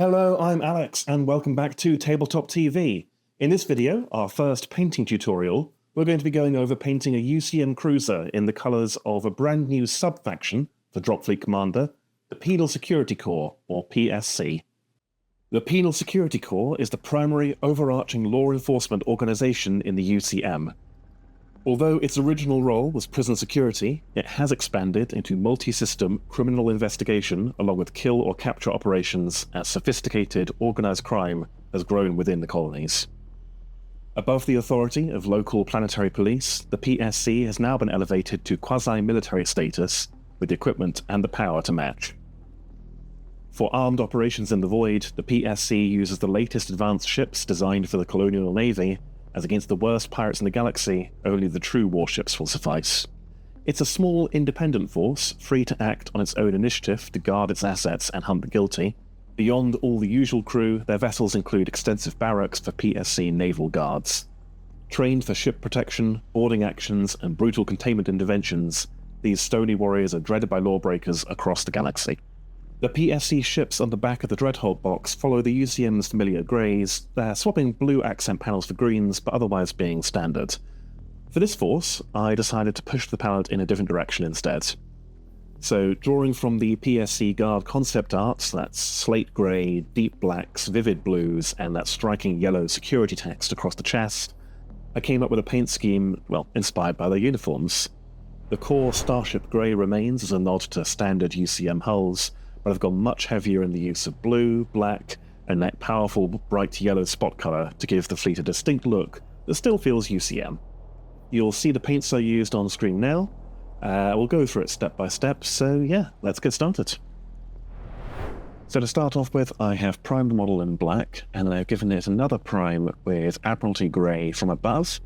Hello, I'm Alex, and welcome back to Tabletop TV. In this video, our first painting tutorial, we're going to be going over painting a UCM cruiser in the colours of a brand new sub-faction for Dropfleet Commander, the Penal Security Corps, or PSC. The Penal Security Corps is the primary overarching law enforcement organisation in the UCM. Although its original role was prison security, it has expanded into multi-system criminal investigation along with kill or capture operations as sophisticated organised crime has grown within the colonies. Above the authority of local planetary police, the PSC has now been elevated to quasi-military status with the equipment and the power to match. For armed operations in the void, the PSC uses the latest advanced ships designed for the colonial navy, as against the worst pirates in the galaxy, only the true warships will suffice. It's a small, independent force, free to act on its own initiative to guard its assets and hunt the guilty. Beyond all the usual crew, their vessels include extensive barracks for PSC naval guards. Trained for ship protection, boarding actions, and brutal containment interventions, these stony warriors are dreaded by lawbreakers across the galaxy. The PSC ships on the back of the Dreadhold box follow the UCM's familiar greys. They're swapping blue accent panels for greens, but otherwise being standard. For this force, I decided to push the palette in a different direction instead. So, drawing from the PSC Guard concept art, that's slate grey, deep blacks, vivid blues, and that striking yellow security text across the chest, I came up with a paint scheme, well, inspired by their uniforms. The core Starship Grey remains as a nod to standard UCM hulls, but I've gone much heavier in the use of blue, black, and that powerful bright yellow spot colour to give the fleet a distinct look that still feels UCM. You'll see the paints I used on screen now. We'll go through it step by step, so yeah, let's get started. So to start off with, I have primed the model in black, and then I've given it another prime with Admiralty Grey from above.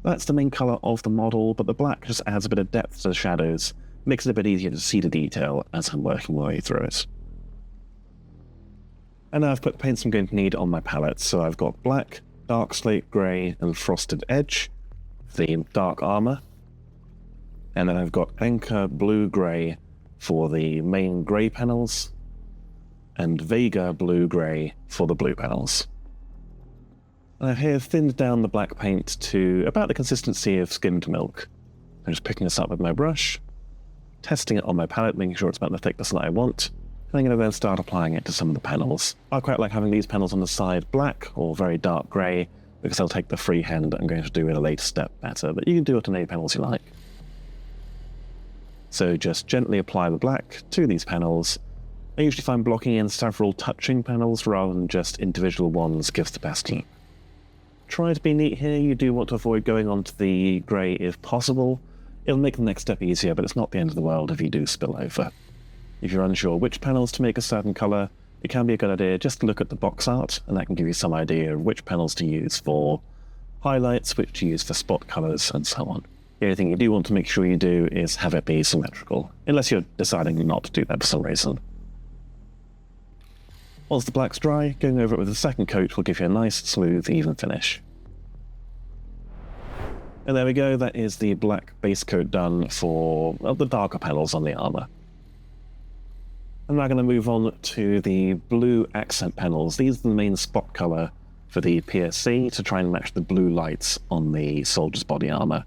That's the main colour of the model, but the black just adds a bit of depth to the shadows, makes it a bit easier to see the detail as I'm working my way through it. And now I've put the paints I'm going to need on my palette, so I've got black, dark slate grey, and frosted edge, the dark armour, and then I've got anchor blue-grey for the main grey panels, and Vega blue-grey for the blue panels. I've here thinned down the black paint to about the consistency of skimmed milk. I'm just picking this up with my brush, testing it on my palette, making sure it's about the thickness that I want, and I'm going to then start applying it to some of the panels. I quite like having these panels on the side black or very dark grey, because I'll take the freehand I'm going to do in a later step better, but you can do it on any panels you like. So just gently apply the black to these panels. I usually find blocking in several touching panels rather than just individual ones gives the best look. Try to be neat here. You do want to avoid going onto the grey if possible. It'll make the next step easier, but it's not the end of the world if you do spill over. If you're unsure which panels to make a certain colour, it can be a good idea just to look at the box art, and that can give you some idea of which panels to use for highlights, which to use for spot colours, and so on. The only thing you do want to make sure you do is have it be symmetrical, unless you're deciding not to do that for some reason. Once the black's dry, going over it with a second coat will give you a nice, smooth, even finish. And there we go, that is the black base coat done for the darker panels on the armour. I'm now going to move on to the blue accent panels. These are the main spot colour for the PSC to try and match the blue lights on the soldier's body armour.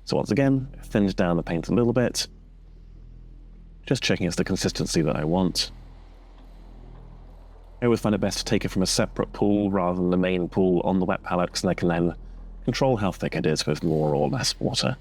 So once again, thinned down the paint a little bit, just checking it's the consistency that I want. I always find it best to take it from a separate pool rather than the main pool on the wet palette, because I can then control how thick it is with more or less water.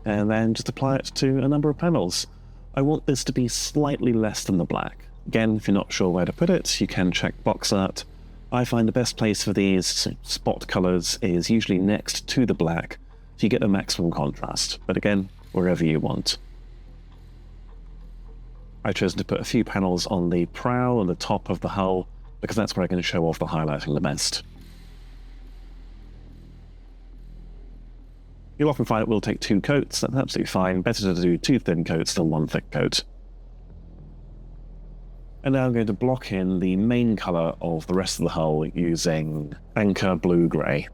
And then just apply it to a number of panels. I want this to be slightly less than the black. Again, if you're not sure where to put it, you can check box art. I find the best place for these spot colours is usually next to the black, so you get the maximum contrast. But again, wherever you want. I've chosen to put a few panels on the prow and the top of the hull, because that's where I can show off the highlighting the best. You'll often find it will take 2 coats. That's absolutely fine. Better to do 2 thin coats than 1 thick coat. And now I'm going to block in the main colour of the rest of the hull using anchor blue-grey.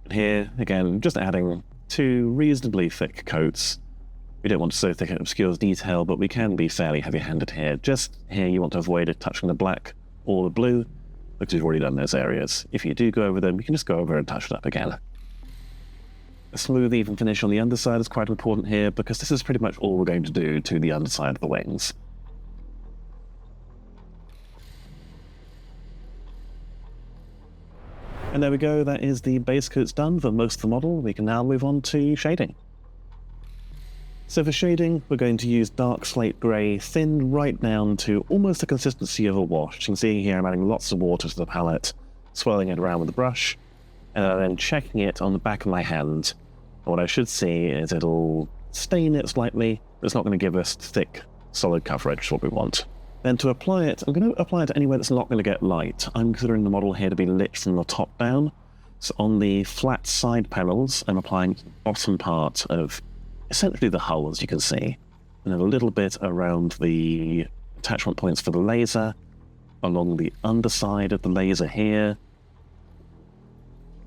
And here, again, just adding 2 reasonably thick coats We don't want to so thick it obscures detail, but we can be fairly heavy-handed here. Just here you want to avoid it touching the black or the blue, because we've already done those areas. If you do go over them, you can just go over and touch it up again. A smooth, even finish on the underside is quite important here, because this is pretty much all we're going to do to the underside of the wings. And there we go, that is the base coats done for most of the model. We can now move on to shading. So for shading, we're going to use dark slate grey, thinned right down to almost the consistency of a wash. You can see here I'm adding lots of water to the palette, swirling it around with the brush, and then checking it on the back of my hand. And what I should see is it'll stain it slightly, but it's not going to give us thick, solid coverage, what we want. Then to apply it, I'm going to apply it anywhere that's not going to get light. I'm considering the model here to be lit from the top down. So on the flat side panels, I'm applying the bottom part of essentially the hull, as you can see, and then a little bit around the attachment points for the laser, along the underside of the laser here,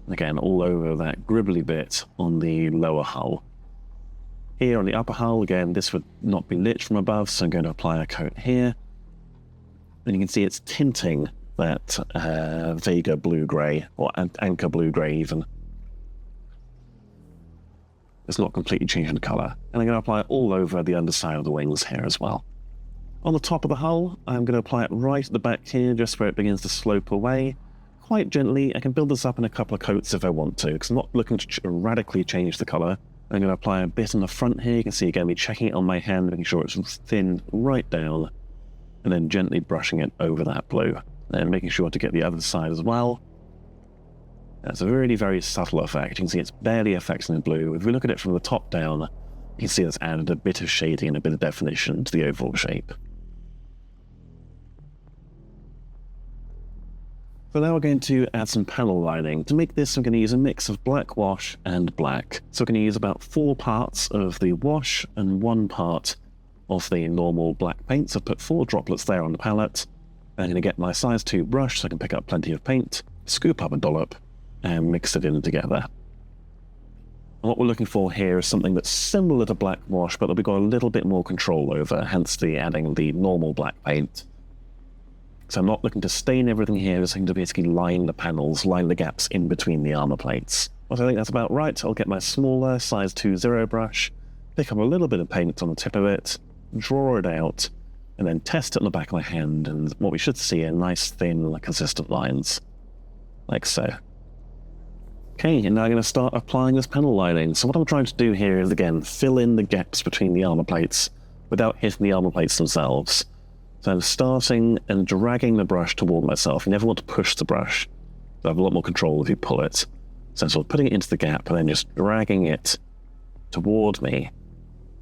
and again all over that gribbly bit on the lower hull. Here on the upper hull, again, this would not be lit from above, so I'm going to apply a coat here, and you can see it's tinting that Vega blue-grey, or Anchor blue-grey even. It's not completely changing the colour, and I'm going to apply it all over the underside of the wings here as well. On the top of the hull, I'm going to apply it right at the back here, just where it begins to slope away. Quite gently. I can build this up in a couple of coats if I want to, because I'm not looking to radically change the colour. I'm going to apply a bit on the front here. You can see again me checking it on my hand, making sure it's thinned right down, and then gently brushing it over that blue, and making sure to get the other side as well. That's a really very subtle effect. You can see it's barely affecting the blue. If we look at it from the top down, you can see it's added a bit of shading and a bit of definition to the overall shape. So now we're going to add some panel lining. To make this, I'm going to use a mix of black wash and black. So we're going to use about 4 parts of the wash and 1 part of the normal black paint. So I've put 4 droplets there on the palette. I'm going to get my size 2 brush so I can pick up plenty of paint, scoop up a dollop, and mix it in together. And what we're looking for here is something that's similar to black wash, but that we've got a little bit more control over, hence the adding the normal black paint. So I'm not looking to stain everything here, I'm just looking to basically line the panels, line the gaps in between the armor plates. Once I think that's about right, I'll get my smaller size 2 0 brush, pick up a little bit of paint on the tip of it, draw it out, and then test it on the back of my hand, and what we should see are nice, thin, consistent lines, like so. Okay, and now I'm going to start applying this panel lining. So what I'm trying to do here is, again, fill in the gaps between the armor plates without hitting the armor plates themselves. So I'm starting and dragging the brush toward myself. You never want to push the brush. You have a lot more control if you pull it. So I'm sort of putting it into the gap and then just dragging it toward me.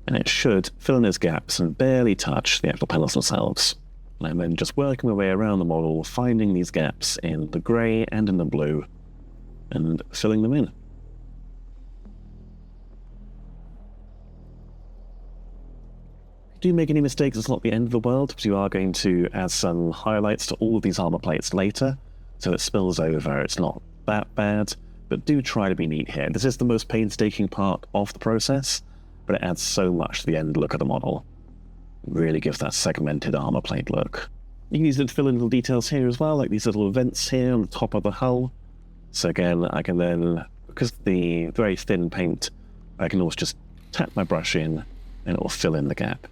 And it should fill in those gaps and barely touch the actual panels themselves. And I'm then just working my way around the model, finding these gaps in the grey and in the blue, and filling them in. If you do make any mistakes, it's not the end of the world, because you are going to add some highlights to all of these armor plates later, so it spills over. It's not that bad, but do try to be neat here. This is the most painstaking part of the process, but it adds so much to the end look of the model. It really gives that segmented armor plate look. You can use it to fill in little details here as well, like these little vents here on the top of the hull. So again, I can then, because the very thin paint, I can always just tap my brush in and it will fill in the gap.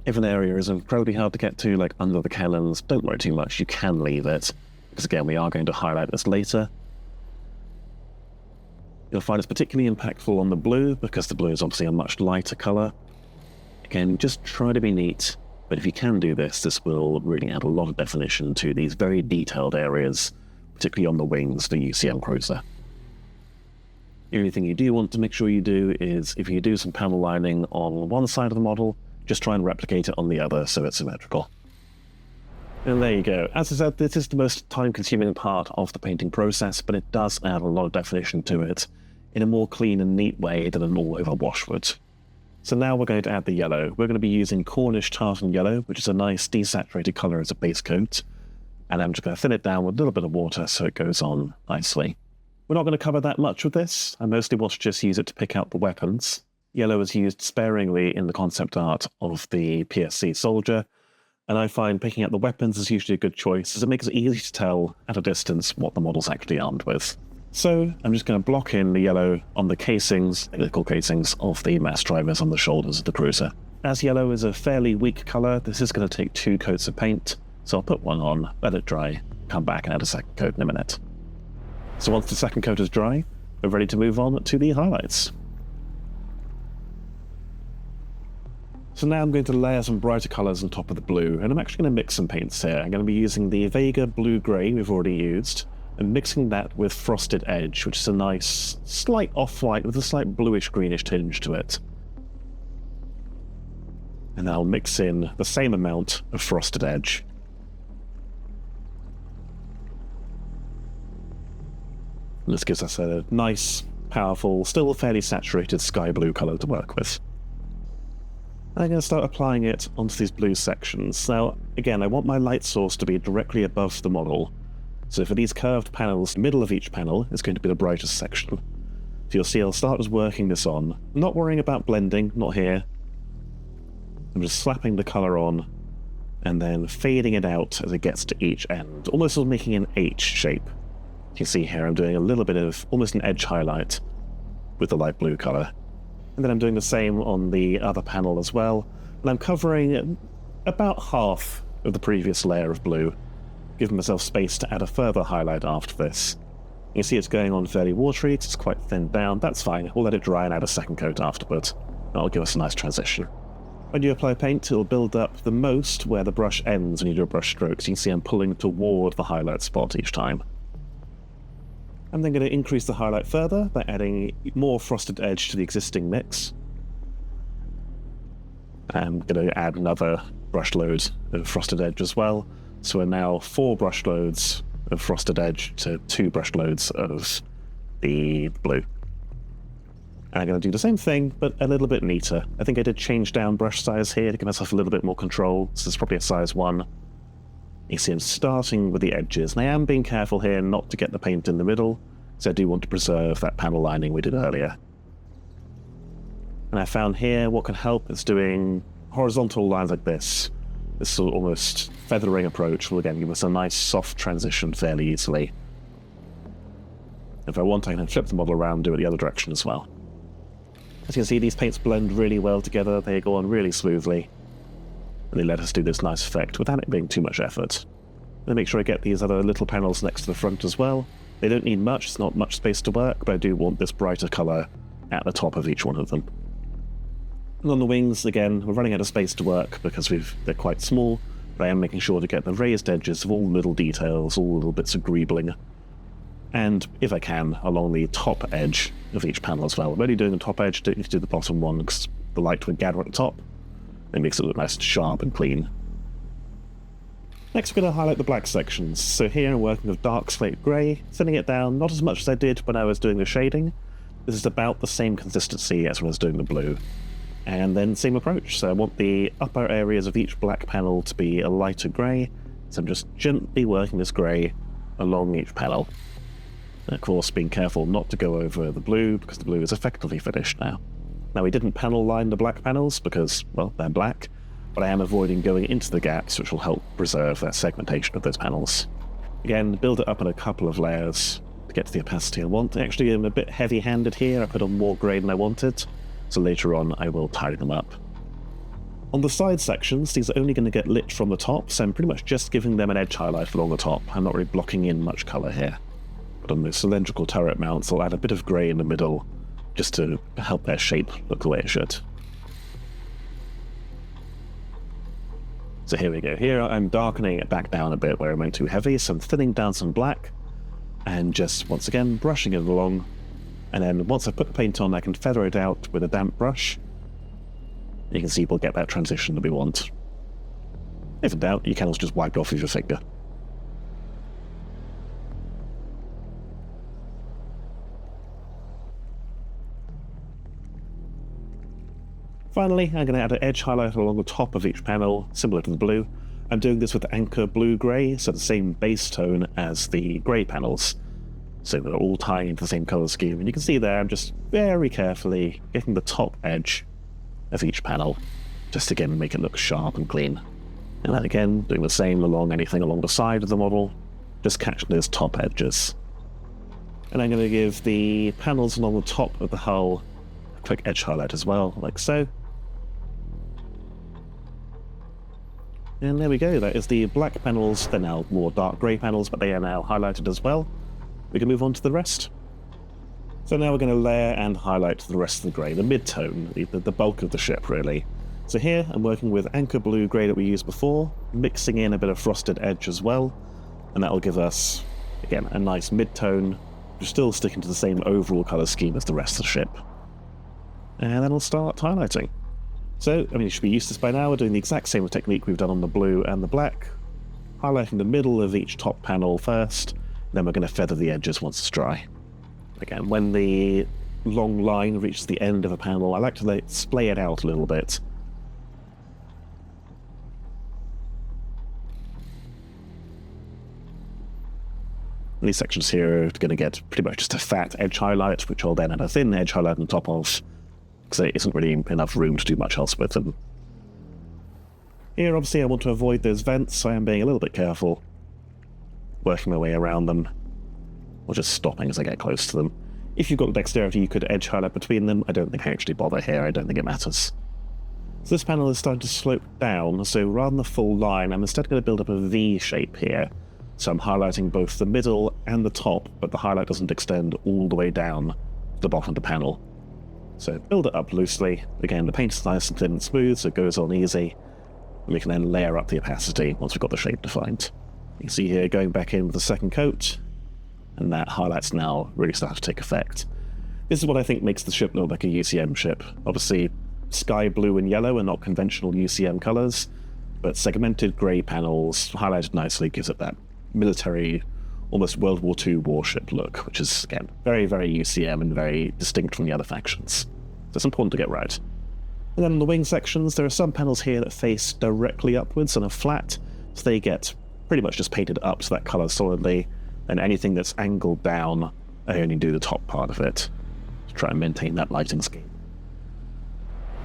If an area is incredibly hard to get to, like under the cannons, don't worry too much, you can leave it, because again, we are going to highlight this later. You'll find it's particularly impactful on the blue, because the blue is obviously a much lighter colour. Again, just try to be neat. But if you can do this, this will really add a lot of definition to these very detailed areas, particularly on the wings of the UCM cruiser. The only thing you do want to make sure you do is, if you do some panel lining on one side of the model, just try and replicate it on the other so it's symmetrical. And there you go. As I said, this is the most time-consuming part of the painting process, but it does add a lot of definition to it in a more clean and neat way than an all-over wash would. So now we're going to add the yellow. We're going to be using Cornish Tartan Yellow, which is a nice desaturated colour as a base coat. And I'm just going to thin it down with a little bit of water so it goes on nicely. We're not going to cover that much with this. I mostly want to just use it to pick out the weapons. Yellow is used sparingly in the concept art of the PSC soldier, and I find picking out the weapons is usually a good choice, as it makes it easy to tell at a distance what the model's actually armed with. So I'm just going to block in the yellow on the casings, helical casings, of the mass drivers on the shoulders of the cruiser. As yellow is a fairly weak colour, this is going to take 2 coats of paint, so I'll put one on, let it dry, come back and add a second coat in a minute. So once the second coat is dry, we're ready to move on to the highlights. So now I'm going to layer some brighter colours on top of the blue, and I'm actually going to mix some paints here. I'm going to be using the Vega blue-grey we've already used, and mixing that with Frosted Edge, which is a nice, slight off-white with a slight bluish-greenish tinge to it. And I'll mix in the same amount of Frosted Edge. And this gives us a nice, powerful, still fairly saturated sky blue colour to work with. I'm going to start applying it onto these blue sections. Now, again, I want my light source to be directly above the model. So for these curved panels, the middle of each panel is going to be the brightest section. So you'll see I'll start just working this on. I'm not worrying about blending, not here. I'm just slapping the colour on, and then fading it out as it gets to each end, almost sort of making an H shape. You can see here I'm doing a little bit of almost an edge highlight with the light blue colour. And then I'm doing the same on the other panel as well, and I'm covering about half of the previous layer of blue, giving myself space to add a further highlight after this. You can see it's going on fairly watery because it's quite thinned down. That's fine, we'll let it dry and add a second coat afterwards. That'll give us a nice transition. When you apply paint, it'll build up the most where the brush ends when you do a brush stroke, so you can see I'm pulling toward the highlight spot each time. I'm then going to increase the highlight further by adding more Frosted Edge to the existing mix. I'm going to add another brush load of Frosted Edge as well, so we're now 4 brush loads of Frosted Edge to 2 brush loads of the blue. And I'm going to do the same thing, but a little bit neater. I think I did change down brush size here to give myself a little bit more control, so it's probably a size 1. You see I'm starting with the edges, and I am being careful here not to get the paint in the middle, so I do want to preserve that panel lining we did earlier. And I found here what can help is doing horizontal lines like this. This sort of almost feathering approach will again give us a nice soft transition fairly easily. If I want, I can flip the model around and do it the other direction as well. As you can see, these paints blend really well together, they go on really smoothly, and they let us do this nice effect without it being too much effort. I'm going to make sure I get these other little panels next to the front as well. They don't need much, it's not much space to work, but I do want this brighter colour at the top of each one of them. And on the wings, again, we're running out of space to work because they're quite small, but I am making sure to get the raised edges of all the little details, all the little bits of greebling, and, if I can, along the top edge of each panel as well. I'm only doing the top edge, don't need to do the bottom one because the light would gather at the top. It makes it look nice and sharp and clean. Next we're going to highlight the black sections. So here I'm working with dark slate grey, thinning it down, not as much as I did when I was doing the shading. This is about the same consistency as when I was doing the blue. And then same approach, so I want the upper areas of each black panel to be a lighter grey, so I'm just gently working this grey along each panel. And of course being careful not to go over the blue, because the blue is effectively finished now. Now we didn't panel line the black panels because, well, they're black, but I am avoiding going into the gaps, which will help preserve that segmentation of those panels. Again, build it up in a couple of layers to get to the opacity I want. Actually, I'm a bit heavy-handed here, I put on more grey than I wanted, so later on I will tidy them up. On the side sections, these are only going to get lit from the top, so I'm pretty much just giving them an edge highlight along the top. I'm not really blocking in much colour here. But on the cylindrical turret mounts, I'll add a bit of grey in the middle, just to help their shape look the way it should. So here we go. Here I'm darkening it back down a bit where I'm going too heavy, so I'm thinning down some black, and just, once again, brushing it along. And then once I put the paint on, I can feather it out with a damp brush. You can see we'll get that transition that we want. If in doubt, you can also just wipe it off with your finger. Finally, I'm going to add an edge highlight along the top of each panel, similar to the blue. I'm doing this with Anchor Blue Grey, so the same base tone as the grey panels. So they're all tying into the same colour scheme. And you can see there, I'm just very carefully getting the top edge of each panel, just to again make it look sharp and clean. And then again, doing the same along anything along the side of the model, just catching those top edges. And I'm going to give the panels along the top of the hull a quick edge highlight as well, like so. And there we go, that is the black panels. They're now more dark grey panels, but they are now highlighted as well. We can move on to the rest. So now we're going to layer and highlight the rest of the grey, the mid-tone, the bulk of the ship really. So here I'm working with anchor blue grey that we used before, mixing in a bit of frosted edge as well, and that'll give us, again, a nice mid-tone, still sticking to the same overall colour scheme as the rest of the ship. And then we'll start highlighting. So, I mean, you should be used to this by now. We're doing the exact same technique we've done on the blue and the black, highlighting the middle of each top panel first, then we're going to feather the edges once it's dry. Again, when the long line reaches the end of a panel, I like to splay it out a little bit. And these sections here are going to get pretty much just a fat edge highlight, which I'll then add a thin edge highlight on top of, because there isn't really enough room to do much else with them. Here, obviously, I want to avoid those vents, so I am being a little bit careful, working my way around them, or just stopping as I get close to them. If you've got dexterity, you could edge highlight between them. I don't think I actually bother here, I don't think it matters. So this panel is starting to slope down, so rather than the full line, I'm instead going to build up a V shape here. So I'm highlighting both the middle and the top, but the highlight doesn't extend all the way down to the bottom of the panel. So build it up loosely. Again, the paint is nice and thin and smooth, so it goes on easy. And we can then layer up the opacity once we've got the shape defined. You can see here going back in with the second coat, and that highlight's now really starting to take effect. This is what I think makes the ship look like a UCM ship. Obviously, sky blue and yellow are not conventional UCM colours, but segmented grey panels highlighted nicely gives it that military, almost World War II warship look, which is, again, very, very UCM and very distinct from the other factions. So it's important to get right. And then on the wing sections, there are some panels here that face directly upwards and are flat, so they get pretty much just painted up to that colour solidly, and anything that's angled down, I only do the top part of it, to try and maintain that lighting scheme.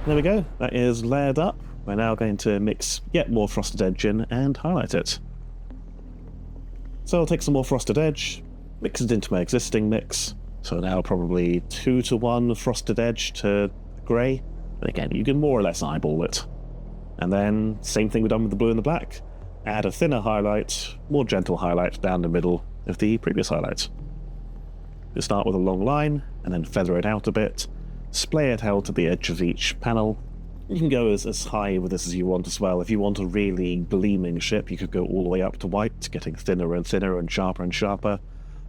There we go, that is layered up. We're now going to mix yet more frosted edge in and highlight it. So I'll take some more frosted edge, mix it into my existing mix, so now probably 2-to-1 frosted edge to grey. But again, you can more or less eyeball it. And then, same thing we've done with the blue and the black. Add a thinner highlight, more gentle highlight down the middle of the previous highlight. You start with a long line, and then feather it out a bit, splay it out to the edge of each panel. You can go as high with this as you want as well. If you want a really gleaming ship, you could go all the way up to white, getting thinner and thinner and sharper.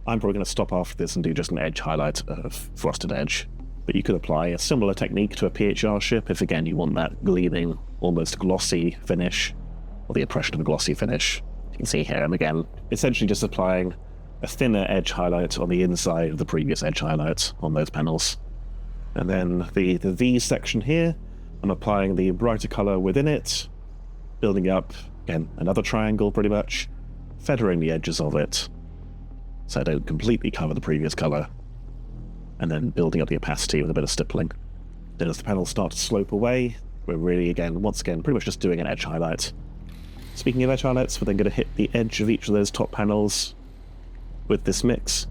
I'm probably going to stop after this and do just an edge highlight of frosted edge. But you could apply a similar technique to a PHR ship if, again, you want that gleaming, almost glossy finish, or the impression of a glossy finish. You can see here, I'm again essentially just applying a thinner edge highlight on the inside of the previous edge highlight on those panels. And then the V section here, I'm applying the brighter colour within it, building up, again, another triangle pretty much, feathering the edges of it, so I don't completely cover the previous colour, and then building up the opacity with a bit of stippling. Then as the panels start to slope away, we're really, once again, pretty much just doing an edge highlight. Speaking of edge highlights, we're then going to hit the edge of each of those top panels with this mix.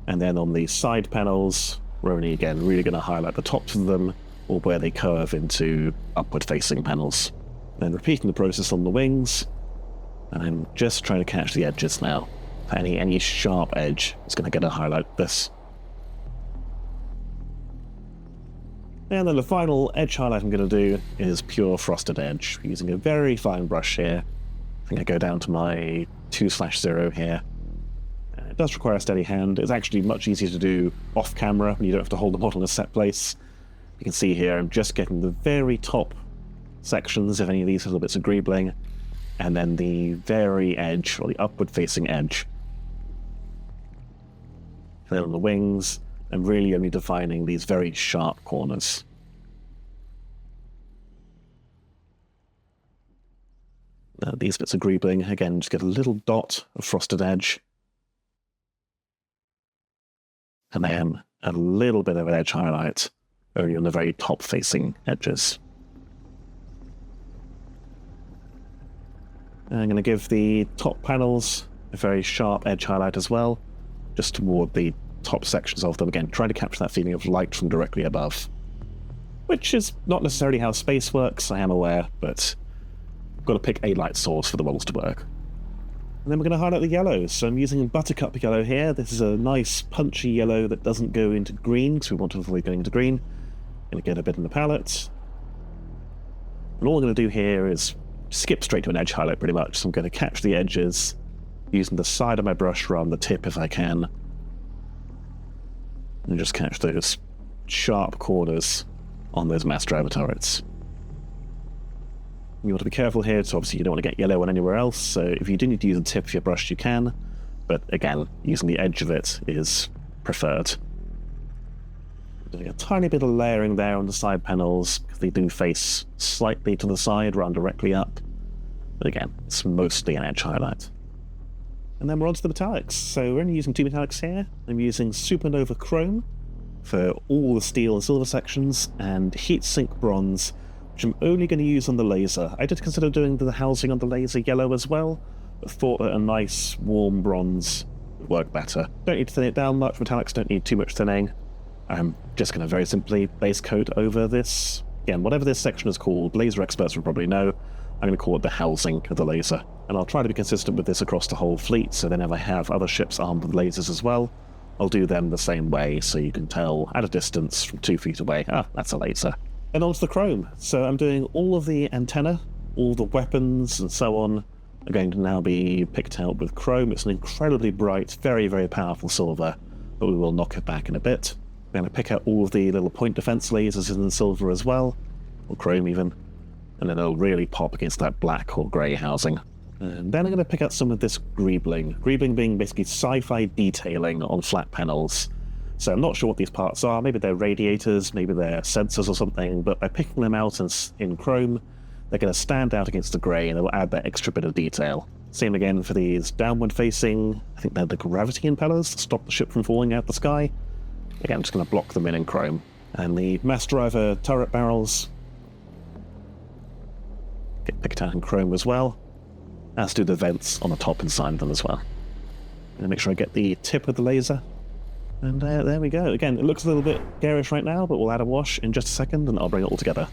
And then on the side panels, we're only, again, really going to highlight the tops of them, or where they curve into upward-facing panels. Then repeating the process on the wings, and I'm just trying to catch the edges now. Any sharp edge is going to get a highlight this. And then the final edge highlight I'm going to do is pure frosted edge, using a very fine brush here. I think I go down to my 2/0 here. It does require a steady hand. It's actually much easier to do off-camera when you don't have to hold the model in a set place. You can see here I'm just getting the very top sections, if any of these little bits of greebling, and then the very edge, or the upward-facing edge. And then on the wings, I'm really only defining these very sharp corners. These bits of greebling, again, just get a little dot of frosted edge. and then a little bit of an edge highlight only on the very top-facing edges. I'm going to give the top panels a very sharp edge highlight as well, just toward the top sections of them. Again, trying to capture that feeling of light from directly above, which is not necessarily how space works, I am aware, but I've got to pick a light source for the models to work. And then we're going to highlight the yellows. So I'm using Buttercup Yellow here. This is a nice punchy yellow that doesn't go into green, because we want to avoid going into green. Going to get a bit in the palette. And all I'm going to do here is skip straight to an edge highlight pretty much. So I'm going to catch the edges using the side of my brush rather than the tip if I can. And just catch those sharp corners on those mass driver turrets. You want to be careful here, so obviously you don't want to get yellow on anywhere else, so if you do need to use the tip of your brush, you can, but again, using the edge of it is preferred. Doing a tiny bit of layering there on the side panels, because they do face slightly to the side rather than directly up, but again, it's mostly an edge highlight. And then we're on to the metallics. So we're only using two metallics here. I'm using Supernova Chrome for all the steel and silver sections, and Heatsink Bronze, which I'm only going to use on the laser. I did consider doing the housing on the laser yellow as well, but thought that a nice warm bronze would work better. Don't need to thin it down much, metallics don't need too much thinning. I'm just going to very simply base coat over this. Again, whatever this section is called, laser experts will probably know, I'm going to call it the housing of the laser. And I'll try to be consistent with this across the whole fleet, so then if I have other ships armed with lasers as well, I'll do them the same way, so you can tell at a distance from 2 feet away, that's a laser. And onto the chrome. So I'm doing all of the antenna, all the weapons and so on are going to now be picked out with chrome. It's an incredibly bright, very, very powerful silver, but we will knock it back in a bit. I'm going to pick out all of the little point defense lasers in silver as well, or chrome even, and then it'll really pop against that black or grey housing. And then I'm going to pick out some of this greebling. Greebling being basically sci-fi detailing on flat panels. So I'm not sure what these parts are. Maybe they're radiators, maybe they're sensors or something, but by picking them out in chrome, they're going to stand out against the grey and it will add that extra bit of detail. Same again for these downward facing, I think they're the gravity impellers to stop the ship from falling out the sky. Again, I'm just going to block them in chrome. And the mass driver turret barrels get picked out in chrome as well, as do the vents on the top and side of them as well. And make sure I get the tip of the laser. And there we go. Again, it looks a little bit garish right now, but we'll add a wash in just a second and I'll bring it all together.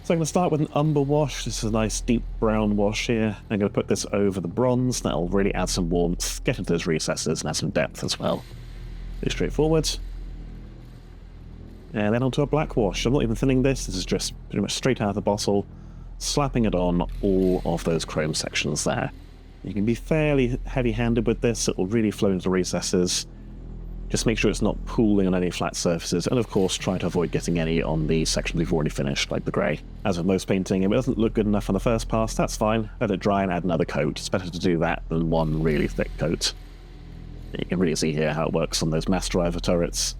So I'm going to start with an Umber Wash. This is a nice deep brown wash here. I'm going to put this over the bronze. That'll really add some warmth, get into those recesses and add some depth as well. Pretty straightforward. And then onto a black wash. I'm not even thinning this. This is just pretty much straight out of the bottle, slapping it on all of those chrome sections there. You can be fairly heavy-handed with this. It will really flow into the recesses. Just make sure it's not pooling on any flat surfaces, and of course try to avoid getting any on the sections we've already finished, like the grey. As with most painting, if it doesn't look good enough on the first pass, that's fine. Let it dry and add another coat. It's better to do that than one really thick coat. You can really see here how it works on those mass driver turrets.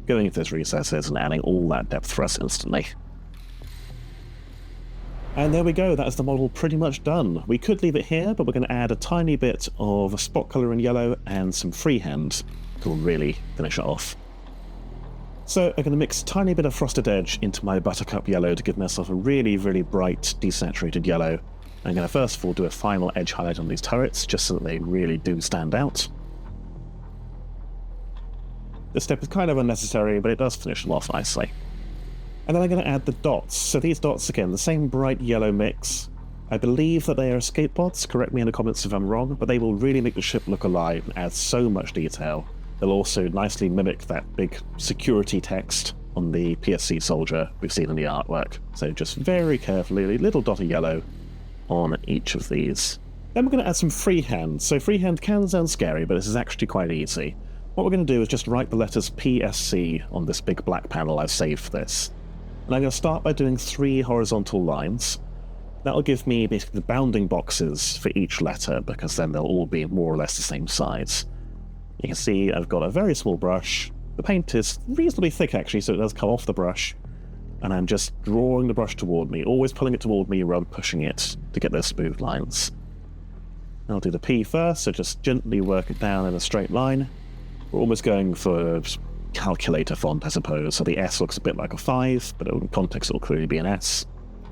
Going into those recesses and adding all that depth for us instantly. And there we go, that's the model pretty much done. We could leave it here, but we're going to add a tiny bit of a spot colour in yellow and some freehand to really finish it off. So I'm going to mix a tiny bit of frosted edge into my Buttercup Yellow to give myself a really, really bright, desaturated yellow. I'm going to first of all do a final edge highlight on these turrets, just so that they really do stand out. This step is kind of unnecessary, but it does finish them off nicely. And then I'm going to add the dots. So these dots, again, the same bright yellow mix. I believe that they are escape pods, correct me in the comments if I'm wrong, but they will really make the ship look alive and add so much detail. They'll also nicely mimic that big security text on the PSC soldier we've seen in the artwork. So just very carefully, a little dot of yellow on each of these. Then we're going to add some freehand. So freehand can sound scary, but this is actually quite easy. What we're going to do is just write the letters PSC on this big black panel I've saved for this. And I'm going to start by doing 3 horizontal lines. That'll give me basically the bounding boxes for each letter, because then they'll all be more or less the same size. You can see I've got a very small brush. The paint is reasonably thick actually, so it does come off the brush. And I'm just drawing the brush toward me, always pulling it toward me rather than pushing it to get those smooth lines. I'll do the P first, so just gently work it down in a straight line. We're almost going for calculator font, I suppose. So the S looks a bit like a 5, but in context it'll clearly be an S.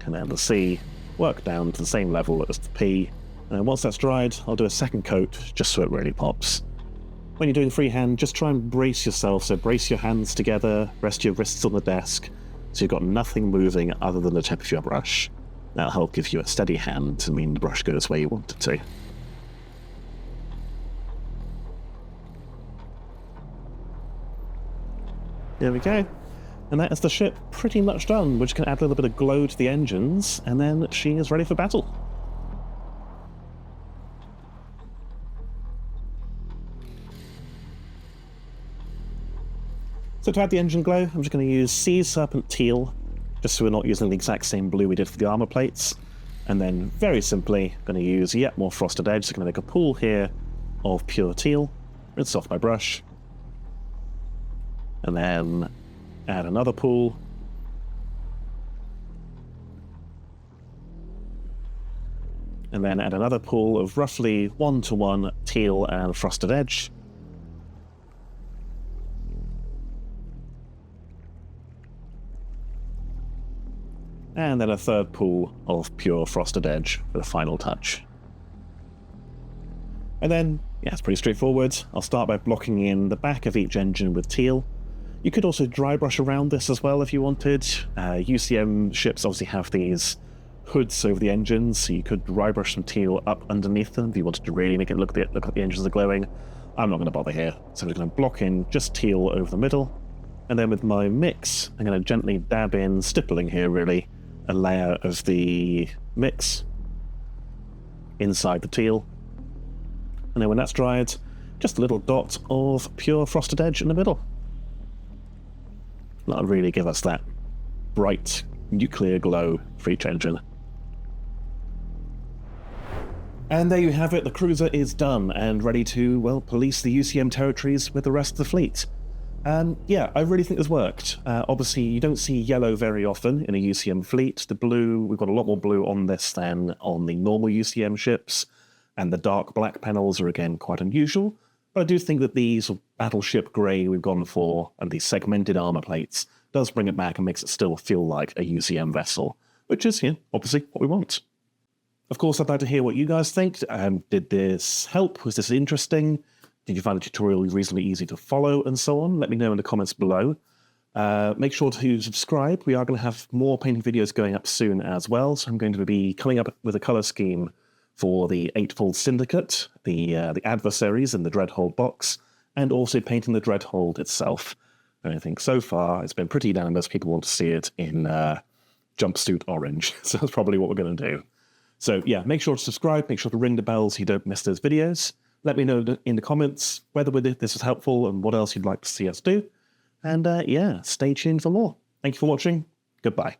And then the C, work down to the same level as the P. And then once that's dried, I'll do a second coat just so it really pops. When you're doing freehand, just try and brace yourself. So brace your hands together, rest your wrists on the desk, so you've got nothing moving other than the tip of your brush. That'll help give you a steady hand to mean the brush goes where you want it to. There we go. And that is the ship pretty much done. We're just going to add a little bit of glow to the engines, and then she is ready for battle. So to add the engine glow, I'm just going to use C's Serpent Teal, just so we're not using the exact same blue we did for the armor plates. And then, very simply, I'm going to use yet more Frosted Edge. So I'm going to make a pool here of pure teal, rinse off my brush, and then add another pool. And then add another pool of roughly 1-to-1 teal and Frosted Edge. And then a third pool of pure Frosted Edge for the final touch. And then, yeah, it's pretty straightforward. I'll start by blocking in the back of each engine with teal. You could also dry brush around this as well if you wanted. UCM ships obviously have these hoods over the engines, so you could dry brush some teal up underneath them if you wanted to really make it look like the engines are glowing. I'm not going to bother here, so I'm just going to block in just teal over the middle. And then with my mix, I'm going to gently dab in, stippling here really, a layer of the mix inside the teal. And then when that's dried, just a little dot of pure Frosted Edge in the middle. That'll really give us that bright nuclear glow for each engine. And there you have it, the cruiser is done and ready to, well, police the UCM territories with the rest of the fleet. Yeah, I really think this worked. Obviously, you don't see yellow very often in a UCM fleet. The blue, we've got a lot more blue on this than on the normal UCM ships, and the dark black panels are again quite unusual. But I do think that these battleship grey we've gone for, and these segmented armor plates, does bring it back and makes it still feel like a UCM vessel, which is, obviously what we want. Of course, I'd like to hear what you guys think. Did this help? Was this interesting? Did you find the tutorial reasonably easy to follow and so on? Let me know in the comments below. Make sure to subscribe. We are going to have more painting videos going up soon as well, so I'm going to be coming up with a colour scheme for the Eightfold Syndicate, the adversaries in the Dreadhold box, and also painting the Dreadhold itself. And I think so far it's been pretty unanimous. People want to see it in jumpsuit orange, so that's probably what we're going to do. So yeah, make sure to subscribe, make sure to ring the bell so you don't miss those videos. Let me know in the comments whether this was helpful and what else you'd like to see us do. And yeah, stay tuned for more. Thank you for watching. Goodbye.